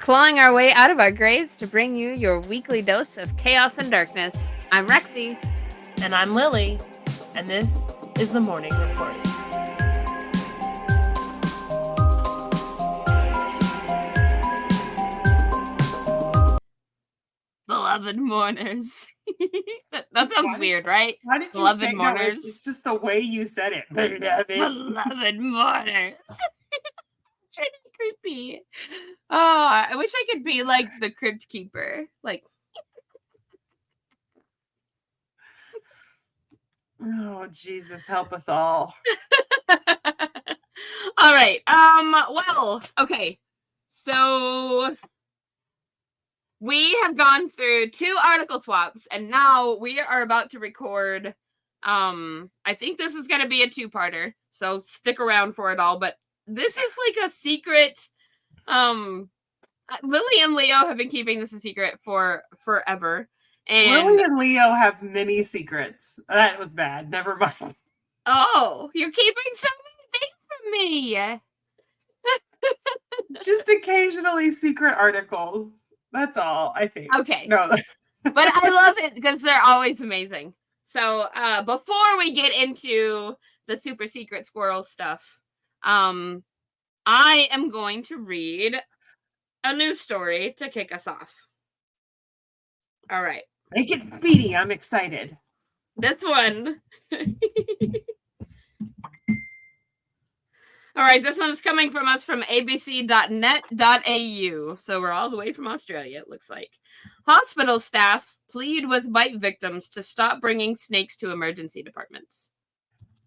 clawing our way out of our graves to bring you your weekly dose of chaos and darkness. I'm Rexy. And I'm Lily. And this is the Morning Report. Beloved mourners. that sounds weird, right? Why did you Beloved say mourners? No, it's just the way you said it. Beloved mourners. It's really creepy. Oh, I wish I could be like the crypt keeper. Like, oh, Jesus, help us all. All right. Well, okay. So we have gone through 2 article swaps, and now we are about to record. I think this is going to be a 2-parter, so stick around for it all. But this is like a secret. Lily and Leo have been keeping this a secret for forever. And Lily and Leo have many secrets. That was bad. Never mind. Oh, you're keeping so many things from me. Just occasionally secret articles. That's all, I think. Okay. No. But I love it because they're always amazing. So before we get into the super secret squirrel stuff, I am going to read a news story to kick us off. All right. Make it speedy. I'm excited. This one. All right, this one is coming from us from abc.net.au. So we're all the way from Australia, it looks like. Hospital staff plead with bite victims to stop bringing snakes to emergency departments.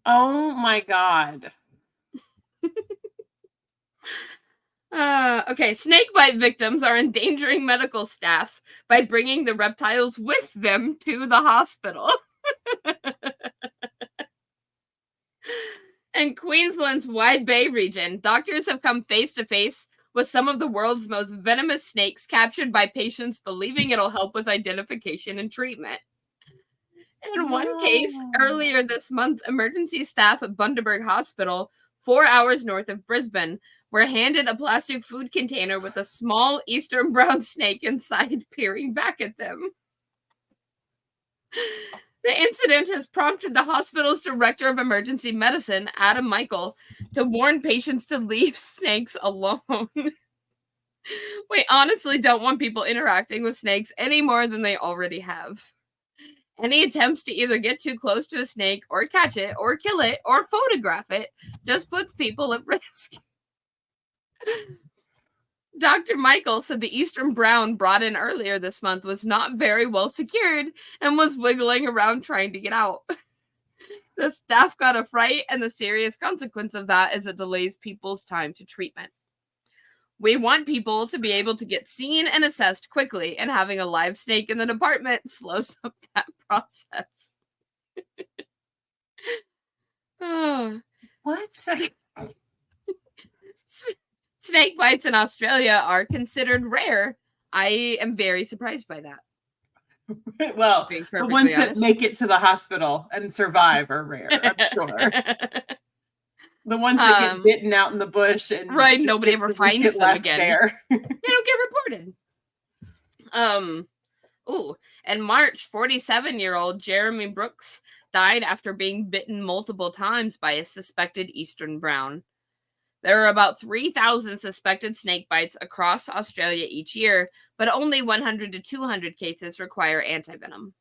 Oh my God. Okay, snake bite victims are endangering medical staff by bringing the reptiles with them to the hospital. In Queensland's Wide Bay region, doctors have come face to face with some of the world's most venomous snakes captured by patients believing it'll help with identification and treatment. In one case, earlier this month, emergency staff at Bundaberg Hospital, 4 hours north of Brisbane, were handed a plastic food container with a small eastern brown snake inside peering back at them. The incident has prompted the hospital's director of emergency medicine, Adam Michael, to warn patients to leave snakes alone. We honestly don't want people interacting with snakes any more than they already have. Any attempts to either get too close to a snake or catch it or kill it or photograph it just puts people at risk. Dr. Michael said the Eastern Brown brought in earlier this month was not very well secured and was wiggling around trying to get out. The staff got a fright, and the serious consequence of that is it delays people's time to treatment. We want people to be able to get seen and assessed quickly, and having a live snake in the department slows up that process. What? Snake bites in Australia are considered rare. I am very surprised by that. Well, the ones that make it to the hospital and survive are rare, I'm sure. The ones that get bitten out in the bush and nobody ever finds them again. There. They don't get reported. In March, 47-year-old Jeremy Brooks died after being bitten multiple times by a suspected Eastern Brown. There are about 3,000 suspected snake bites across Australia each year, but only 100 to 200 cases require antivenom.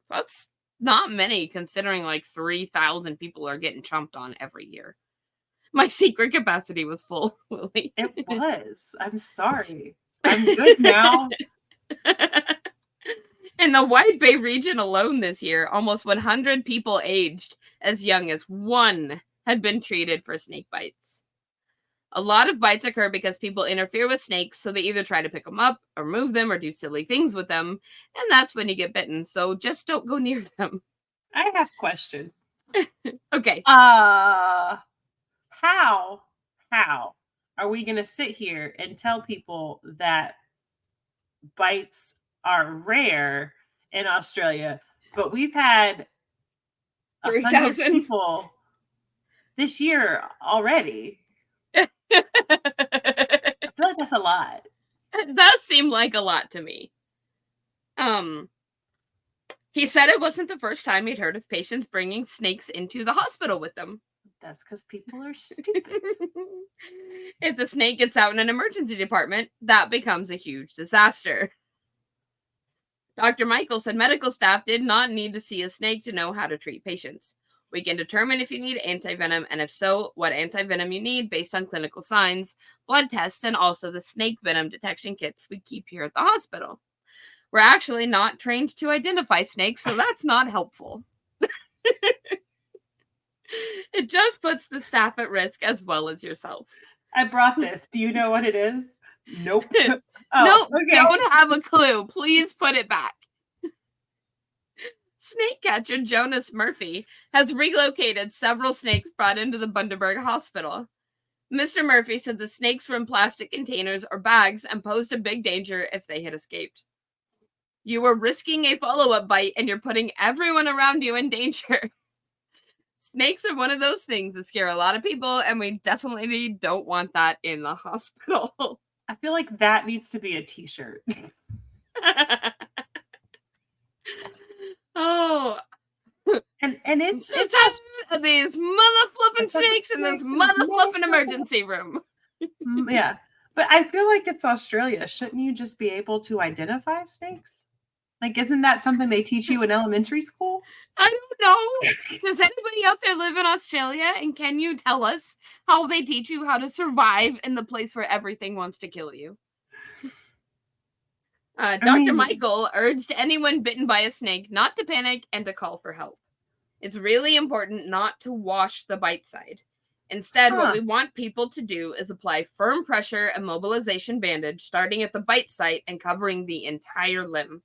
So that's not many, considering like 3,000 people are getting chomped on every year. My secret capacity was full, Lily. It was. I'm sorry. I'm good now. In the Wide Bay region alone this year, almost 100 people aged as young as 1 had been treated for snake bites. A lot of bites occur because people interfere with snakes, so they either try to pick them up or move them or do silly things with them, and that's when you get bitten, so just don't go near them. I have a question. Okay. How are we going to sit here and tell people that bites are rare in Australia, but we've had 3,000 people this year already? I feel like that's a lot. It does seem like a lot to me. He said it wasn't the first time he'd heard of patients bringing snakes into the hospital with them. That's because people are stupid. If the snake gets out in an emergency department, that becomes a huge disaster. Dr. Michael said medical staff did not need to see a snake to know how to treat patients. We can determine if you need antivenom, and if so, what antivenom you need based on clinical signs, blood tests, and also the snake venom detection kits we keep here at the hospital. We're actually not trained to identify snakes, so that's not helpful. It just puts the staff at risk as well as yourself. I brought this. Do you know what it is? Nope. Nope, okay. Don't have a clue. Please put it back. Snake catcher Jonas Murphy has relocated several snakes brought into the Bundaberg Hospital. Mr. Murphy said the snakes were in plastic containers or bags and posed a big danger if they had escaped. You were risking a follow-up bite and you're putting everyone around you in danger. Snakes are one of those things that scare a lot of people, and we definitely don't want that in the hospital. I feel like that needs to be a t-shirt. Oh. And it's these mother fluffing snakes in this mother fluffing emergency room. Yeah. But I feel like it's Australia. Shouldn't you just be able to identify snakes? Like, isn't that something they teach you in elementary school? I don't know. Does anybody out there live in Australia? And can you tell us how they teach you how to survive in the place where everything wants to kill you? Dr. Michael urged anyone bitten by a snake not to panic and to call for help. It's really important not to wash the bite side. Instead, what we want people to do is apply firm pressure and mobilization bandage starting at the bite site and covering the entire limb.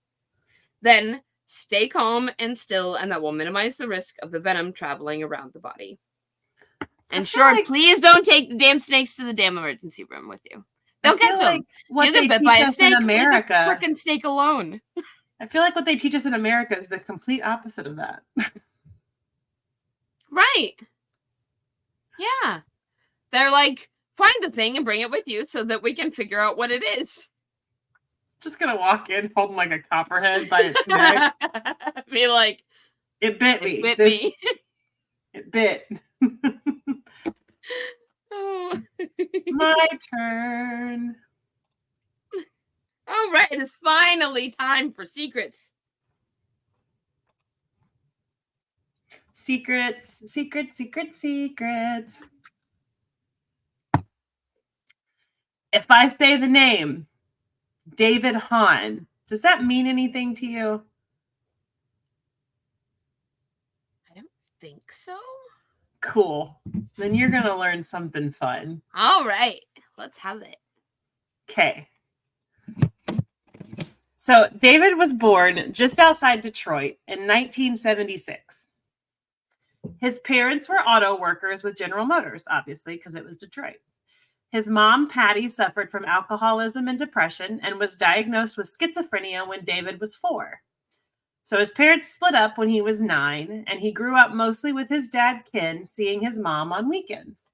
Then, stay calm and still, and that will minimize the risk of the venom traveling around the body. And sure, please don't take the damn snakes to the damn emergency room with you. They'll catch them. You get bit by a snake, leave the frickin' snake alone. I feel like what they teach us in America is the complete opposite of that. Right. Yeah. They're like, find the thing and bring it with you so that we can figure out what it is. Just gonna walk in holding like a copperhead by its neck. Be like, it bit me. It bit. Oh. My turn. All right, it is finally time for secrets. Secrets. If I say the name David Hahn, does that mean anything to you? I don't think so. Cool. Then you're going to learn something fun. All right. Let's have it. Okay. So David was born just outside Detroit in 1976. His parents were auto workers with General Motors, obviously, because it was Detroit. His mom, Patty, suffered from alcoholism and depression and was diagnosed with schizophrenia when David was 4. So his parents split up when he was 9, and he grew up mostly with his dad, Ken, seeing his mom on weekends.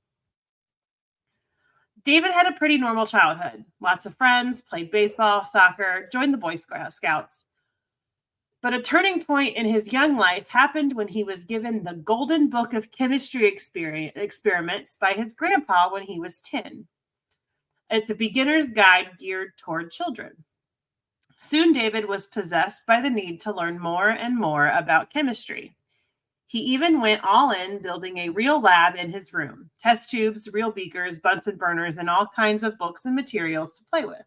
David had a pretty normal childhood. Lots of friends, played baseball, soccer, joined the Boy Scouts. But a turning point in his young life happened when he was given the Golden Book of Chemistry experiments by his grandpa when he was 10. It's a beginner's guide geared toward children. Soon, David was possessed by the need to learn more and more about chemistry. He even went all in, building a real lab in his room, test tubes, real beakers, Bunsen burners, and all kinds of books and materials to play with.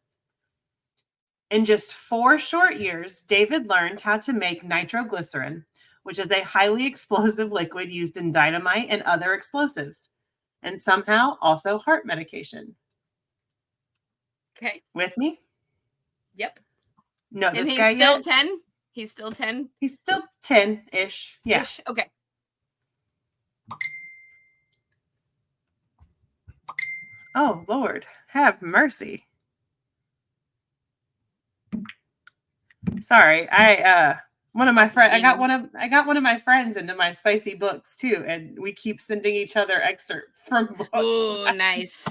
In just 4 short years, David learned how to make nitroglycerin, which is a highly explosive liquid used in dynamite and other explosives, and somehow also heart medication. Okay. With me? Yep. No, and this he's guy still yet? 10? He's still 10? He's still 10-ish. Yeah. Ish. Okay. Oh, Lord, have mercy. Sorry, I got one of my friends into my spicy books too, and we keep sending each other excerpts from books. Oh, nice.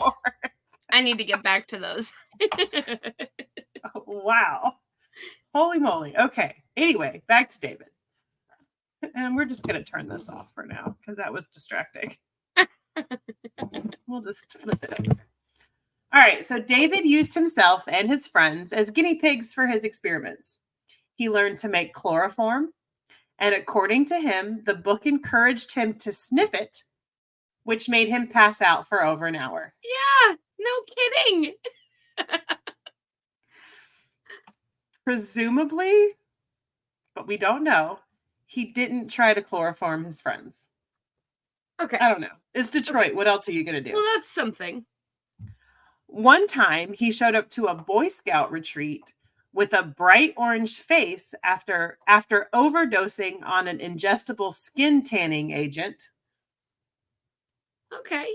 I need to get back to those. Wow. Holy moly. Okay. Anyway, back to David. And we're just going to turn this off for now because that was distracting. We'll just flip it over. All right. So David used himself and his friends as guinea pigs for his experiments. He learned to make chloroform. And according to him, the book encouraged him to sniff it, which made him pass out for over an hour. Yeah, no kidding. Presumably, but we don't know, he didn't try to chloroform his friends. Okay. I don't know. It's Detroit. Okay. What else are you going to do? Well, that's something. One time, he showed up to a Boy Scout retreat with a bright orange face after overdosing on an ingestible skin tanning agent. Okay.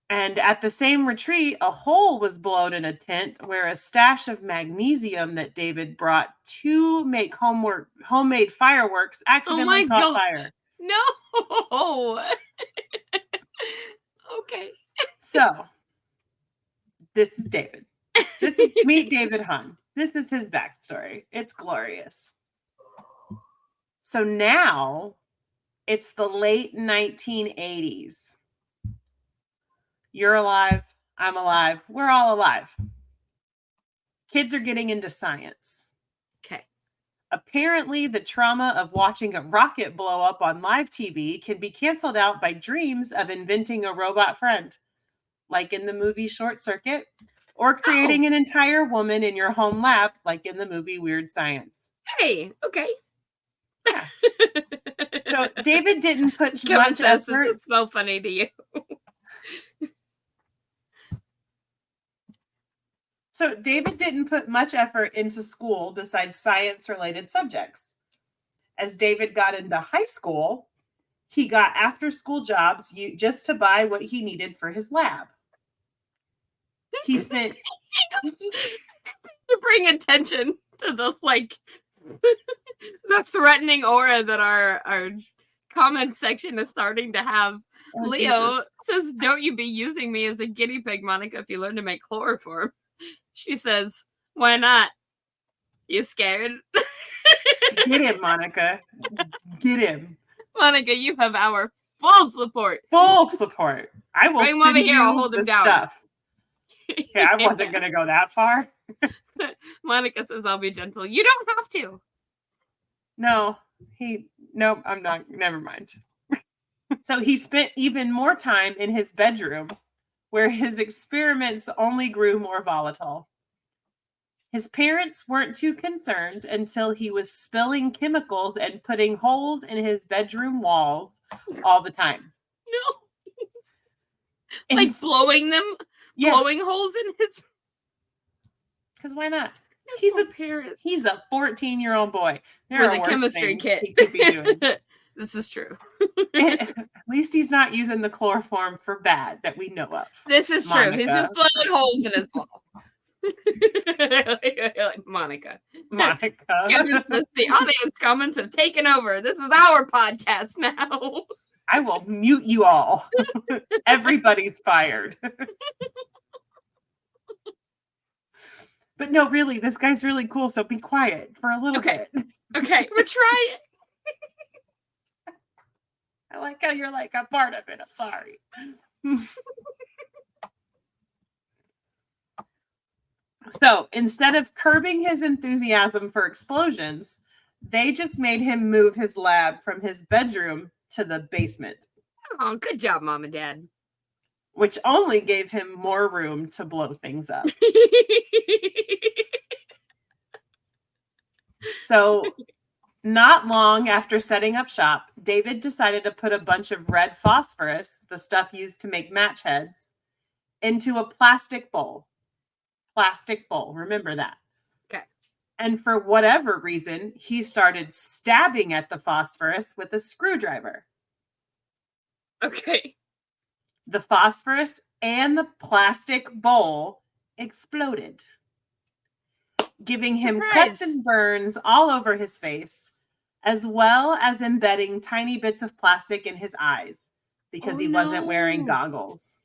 And at the same retreat, a hole was blown in a tent where a stash of magnesium that David brought to make homemade fireworks accidentally caught fire. No. Okay. So, this is David. This is meet David Hahn. This is his backstory. It's glorious. So now it's the late 1980s. You're alive. I'm alive. We're all alive. Kids are getting into science. Okay. Apparently, the trauma of watching a rocket blow up on live TV can be canceled out by dreams of inventing a robot friend, like in the movie Short Circuit, or creating an entire woman in your home lab, like in the movie Weird Science. Hey, okay. Yeah. So David didn't put much effort. It's so funny to you. So David didn't put much effort into school besides science-related subjects. As David got into high school, he got after-school jobs just to buy what he needed for his lab. He spent to bring attention to the the threatening aura that our comment section is starting to have. Oh, Leo Jesus. says, "Don't you be using me as a guinea pig, Monica, if you learn to make chloroform." She says, "Why not? You scared?" Get him, Monica. Get him. Monica, you have our full support. Full support. I will Bring him send over you here, I'll hold him the down. stuff. Okay, I wasn't going to go that far. Monica says, "I'll be gentle." You don't have to. No, nope, I'm not. Never mind. So he spent even more time in his bedroom, where his experiments only grew more volatile. His parents weren't too concerned until he was spilling chemicals and putting holes in his bedroom walls all the time. No. Like blowing them? Yeah. Blowing holes in his... Because why not? He's a parent. He's a 14-year-old boy. There are worse chemistry kit. He could be doing. This is true. At least he's not using the chloroform for bad that we know of. This is Monica. True. He's just blowing holes in his ball. Monica. Goodness, the audience comments have taken over. This is our podcast now. I will mute you all. Everybody's fired. But no, really, this guy's really cool, so be quiet for a little bit. Okay, we're trying. I like how you're like a part of it. I'm sorry. So instead of curbing his enthusiasm for explosions, they just made him move his lab from his bedroom to the basement. Oh, good job, Mom and Dad. Which only gave him more room to blow things up. So, not long after setting up shop, David decided to put a bunch of red phosphorus, the stuff used to make match heads, into a plastic bowl. Plastic bowl. Remember that. Okay. And for whatever reason, he started stabbing at the phosphorus with a screwdriver. Okay. The phosphorus and the plastic bowl exploded, giving him cuts and burns all over his face, as well as embedding tiny bits of plastic in his eyes because he wasn't wearing goggles.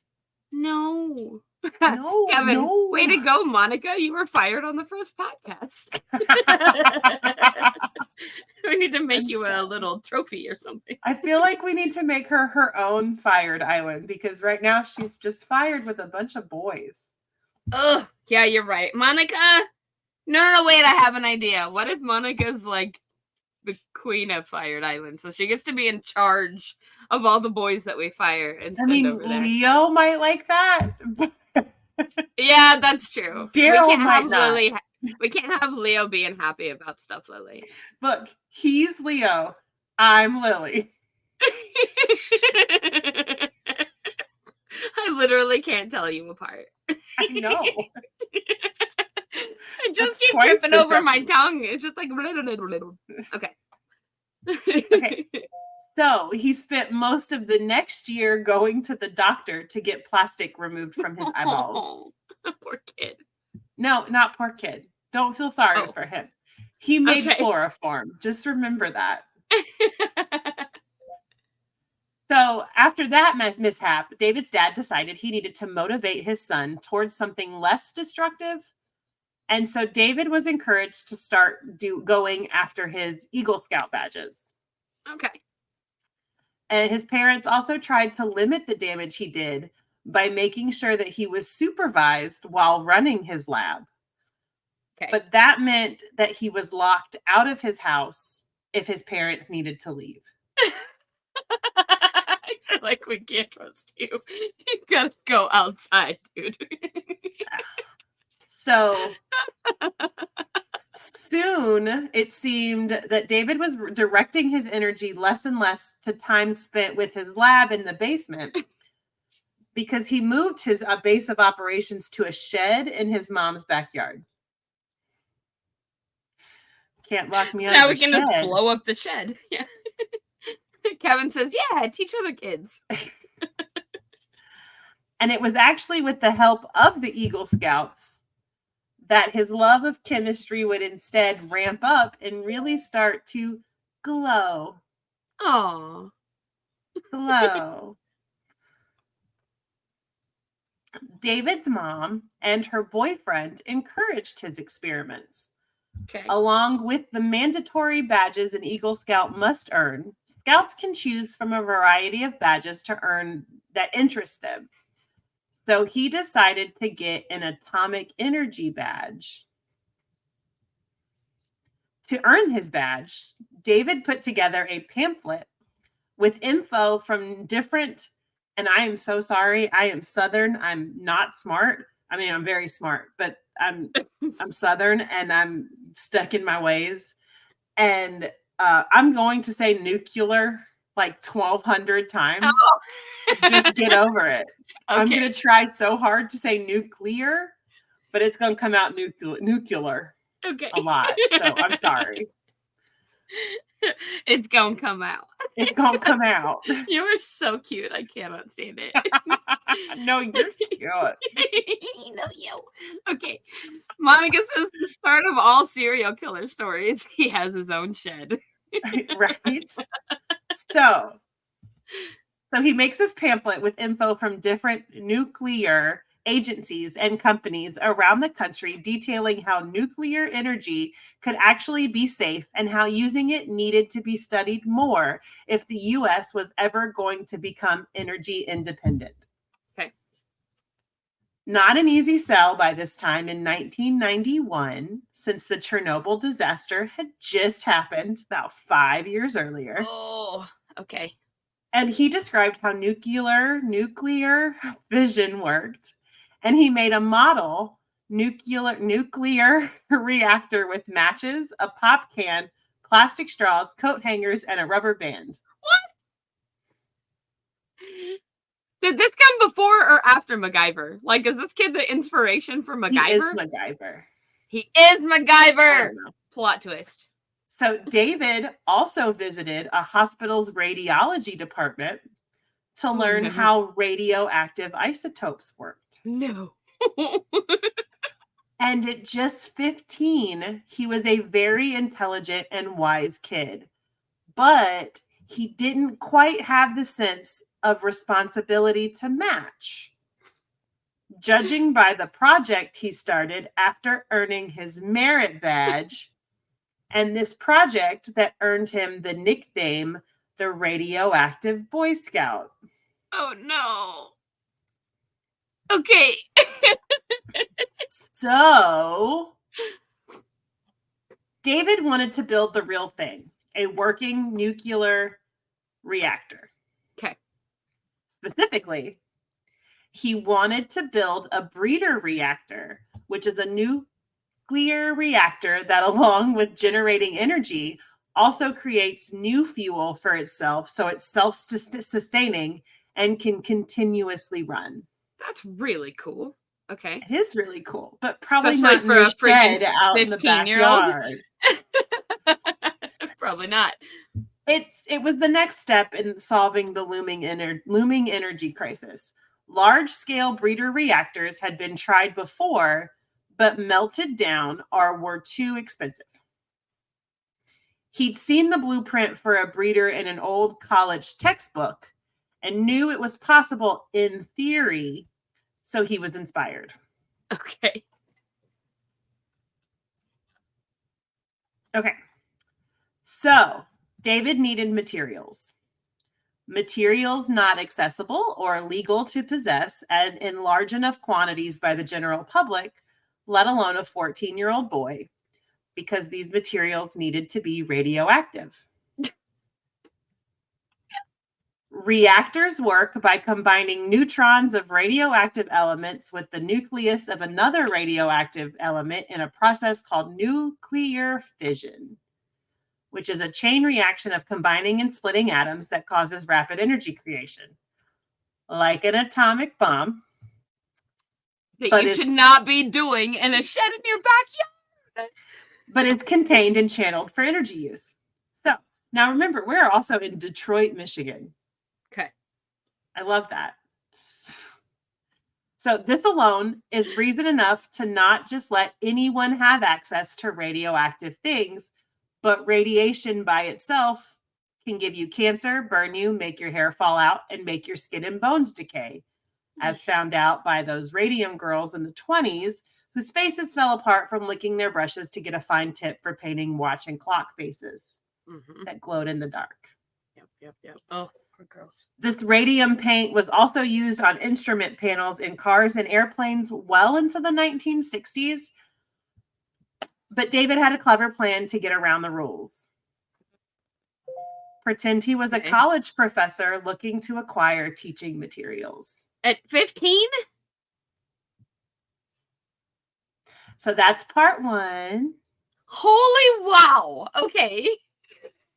No. No, Kevin, no. way to go, Monica. You were fired on the first podcast. We need to make you a little trophy or something. I feel like we need to make her her own fired island because right now she's just fired with a bunch of boys. Ugh, yeah, you're right. Monica? No, wait, I have an idea. What if Monica's like the queen of Fired Island? So she gets to be in charge of all the boys that we fire and send over there. Leo might like that. Yeah, that's true. Daryl might not. Lily. We can't have Leo being happy about stuff, Lily. Look, he's Leo. I'm Lily. I literally can't tell you apart. I know. I just keep tripping over my tongue. It's just like okay. Okay. So he spent most of the next year going to the doctor to get plastic removed from his eyeballs. Poor kid. No, not poor kid. Don't feel sorry for him. He made chloroform. Just remember that. So after that mishap, David's dad decided he needed to motivate his son towards something less destructive. And so David was encouraged to start going after his Eagle Scout badges. Okay. And his parents also tried to limit the damage he did by making sure that he was supervised while running his lab. Okay. But that meant that he was locked out of his house if his parents needed to leave. I feel like we can't trust you. You gotta go outside, dude. So soon it seemed that David was directing his energy less and less to time spent with his lab in the basement because he moved his base of operations to a shed in his mom's backyard. Can't lock me out now of we the can shed. Just blow up the shed. Yeah. Kevin says, yeah, teach other kids. And it was actually with the help of the Eagle Scouts that his love of chemistry would instead ramp up and really start to glow. Aww. Glow. David's mom and her boyfriend encouraged his experiments. Okay. Along with the mandatory badges an Eagle Scout must earn, Scouts can choose from a variety of badges to earn that interest them. So he decided to get an atomic energy badge. To earn his badge, David put together a pamphlet with info from different, and I am so sorry, I am Southern, I'm not smart. I mean, I'm very smart, but I'm Southern and I'm stuck in my ways. And I'm going to say nuclear like 1,200 times. Oh. Just get over it. Okay. I'm going to try so hard to say nuclear, but it's going to come out nuclear a lot. So I'm sorry. It's going to come out. It's going to come out. You are so cute. I cannot stand it. No, you're cute. No, you. Okay. Monica says the start of all serial killer stories, he has his own shed. Right? So he makes this pamphlet with info from different nuclear agencies and companies around the country detailing how nuclear energy could actually be safe and how using it needed to be studied more if the U.S. was ever going to become energy independent. Okay. Not an easy sell by this time in 1991, since the Chernobyl disaster had just happened about 5 years earlier. Oh, okay. And he described how nuclear fission worked. And he made a model nuclear reactor with matches, a pop can, plastic straws, coat hangers, and a rubber band. What? Did this come before or after MacGyver? Like, is this kid the inspiration for MacGyver? He is MacGyver. He is MacGyver! Plot twist. So David also visited a hospital's radiology department to learn how radioactive isotopes worked. No. And at just 15, he was a very intelligent and wise kid. But he didn't quite have the sense of responsibility to match. Judging by the project he started after earning his merit badge, and this project that earned him the nickname the Radioactive Boy Scout. Oh no. Okay. So, David wanted to build the real thing, a working nuclear reactor. Okay. Specifically, he wanted to build a breeder reactor, which is a nuclear reactor that, along with generating energy, also creates new fuel for itself, so it's self-sustaining and can continuously run. That's really cool. Okay. It is really cool, but probably Especially not for in your a freaking shed out in the 15-year-old. backyard. Probably not. It was the next step in solving the looming energy crisis. Large-scale breeder reactors had been tried before, but melted down or were too expensive. He'd seen the blueprint for a breeder in an old college textbook and knew it was possible in theory, so he was inspired. Okay. Okay. So, David needed materials. Materials not accessible or legal to possess and in large enough quantities by the general public, let alone a 14-year-old boy, because these materials needed to be radioactive. Reactors work by combining neutrons of radioactive elements with the nucleus of another radioactive element in a process called nuclear fission, which is a chain reaction of combining and splitting atoms that causes rapid energy creation, like an atomic bomb. That you should not be doing in a shed in your backyard. But it's contained and channeled for energy use. So now remember, we're also in Detroit, Michigan. Okay. I love that. So this alone is reason enough to not just let anyone have access to radioactive things, but radiation by itself can give you cancer, burn you, make your hair fall out, and make your skin and bones decay, as found out by those radium girls in the 20s whose faces fell apart from licking their brushes to get a fine tip for painting watch and clock faces that glowed in the dark. Yep. Oh, poor girls. This radium paint was also used on instrument panels in cars and airplanes well into the 1960s. But David had a clever plan to get around the rules. Pretend he was a college professor looking to acquire teaching materials. At 15? So that's part one. Holy wow. Okay.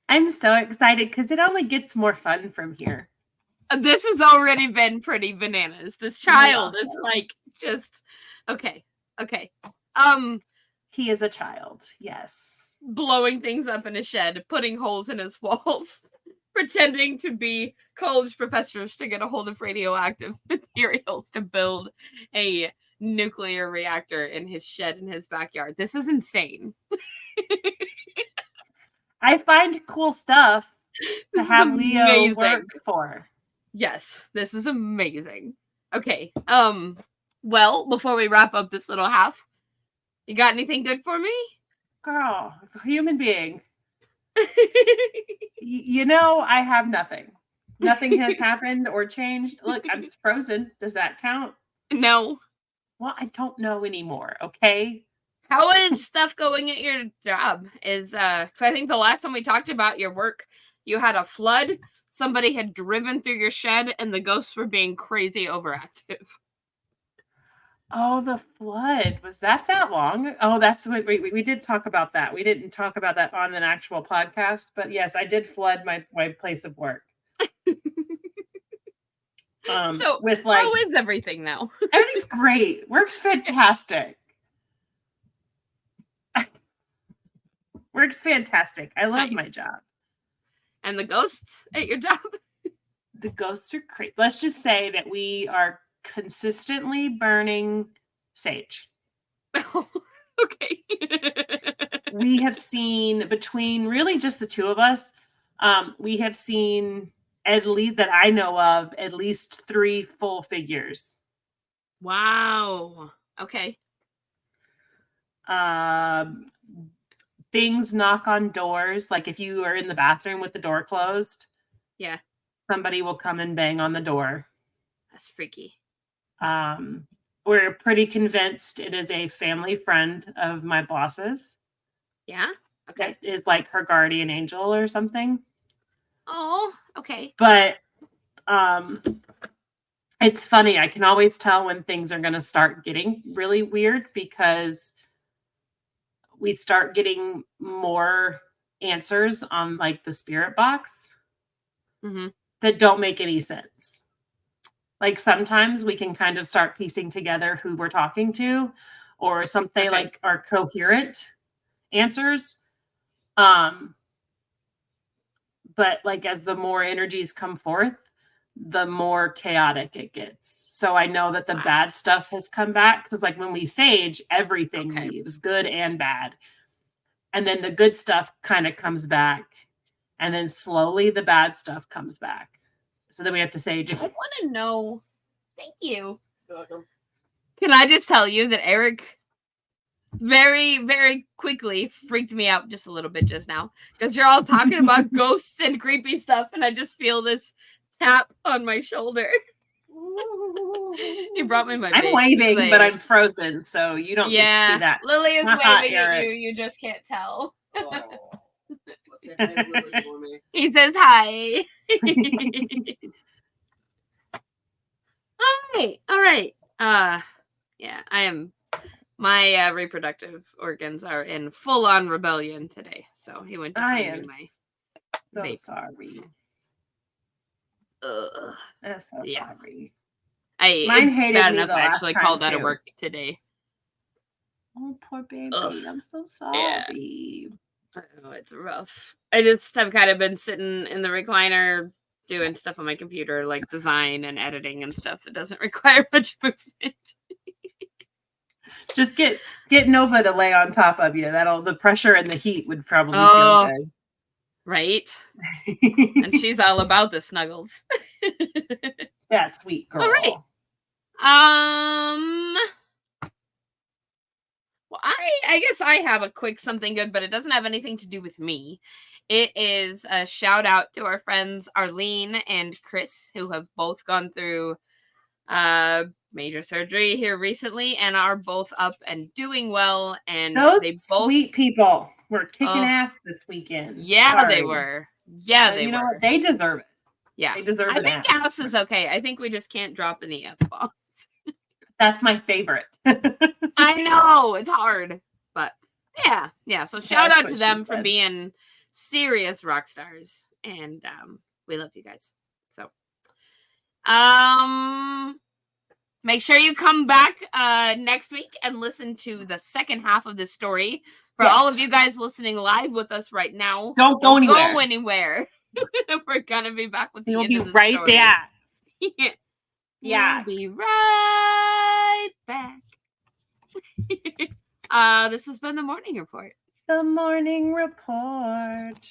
I'm so excited because it only gets more fun from here. This has already been pretty bananas. This child is like just okay. He is a child, yes. Blowing things up in a shed, putting holes in his walls, pretending to be college professors to get a hold of radioactive materials to build a nuclear reactor in his shed in his backyard. This is insane. I find cool stuff to have Leo work for. Yes, this is amazing. Okay. Well, before we wrap up this little half, you got anything good for me? Girl, human being. You know, I have nothing. Nothing has happened or changed. Look, I'm frozen. Does that count? No. Well, I don't know anymore, okay? How is stuff going at your job? Because I think the last time we talked about your work, you had a flood, somebody had driven through your shed, and the ghosts were being crazy overactive. Oh, the flood. Was that long? Oh, that's what we did talk about that. We didn't talk about that on an actual podcast, but yes, I did flood my place of work. So with like, how is everything now? Everything's great. Work's fantastic. Work's fantastic. I love my job. And the ghosts at your job? The ghosts are great. Let's just say that we are consistently burning sage. Okay. We have seen, between really just the two of us, we have seen, at least that I know of, at least 3 full figures Wow. Okay. Things knock on doors. Like if you are in the bathroom with the door closed, Yeah. somebody will come and bang on the door. That's freaky. We're pretty convinced it is a family friend of my boss's. Yeah. Okay. That is like her guardian angel or something. Oh, okay. But it's funny. I can always tell when things are going to start getting really weird because we start getting more answers on like the spirit box that don't make any sense. Like sometimes we can kind of start piecing together who we're talking to or something like are coherent answers. But like as the more energies come forth, the more chaotic it gets. So I know that the bad stuff has come back because like when we sage, everything leaves, good and bad. And then the good stuff kind of comes back. And then slowly the bad stuff comes back. So then we have to sage. I want to know. Thank you. You're welcome. Can I just tell you that Eric very, very quickly freaked me out just a little bit just now because you're all talking about ghosts and creepy stuff, and I just feel this tap on my shoulder. He brought me my I'm waving, but I'm frozen, so you don't get to see that. Lily is waving at you. You just can't tell. Say hi to Lily for me. He says hi. All right. Yeah, I am. My reproductive organs are in full-on rebellion today, so he went to find me my so sorry. I'm so sorry. Mine hated bad me enough. I actually called out of work today. Oh, poor baby. I'm so sorry. Yeah. Oh, it's rough. I just have kind of been sitting in the recliner doing stuff on my computer, like design and editing and stuff that doesn't require much movement. Just get Nova to lay on top of you. The pressure and the heat would probably feel good. Right? And she's all about the snuggles. That sweet girl. All right. Well, I guess I have a quick something good, but it doesn't have anything to do with me. It is a shout out to our friends Arlene and Chris, who have both gone through major surgery here recently and are both up and doing well. And those sweet people were kicking ass this weekend. Yeah, they were. Yeah, they were. You know what? They deserve it. Yeah. They deserve it. I think ass is okay. I think we just can't drop any F-bombs. That's my favorite. I know. It's hard. But yeah. So shout out to them for being serious rock stars. And we love you guys. So make sure you come back next week and listen to the second half of this story. For all of you guys listening live with us right now, don't go anywhere. We're gonna be back with you. We'll be right back. Yeah. We'll be right back. This has been the Morning Report. The Morning Report.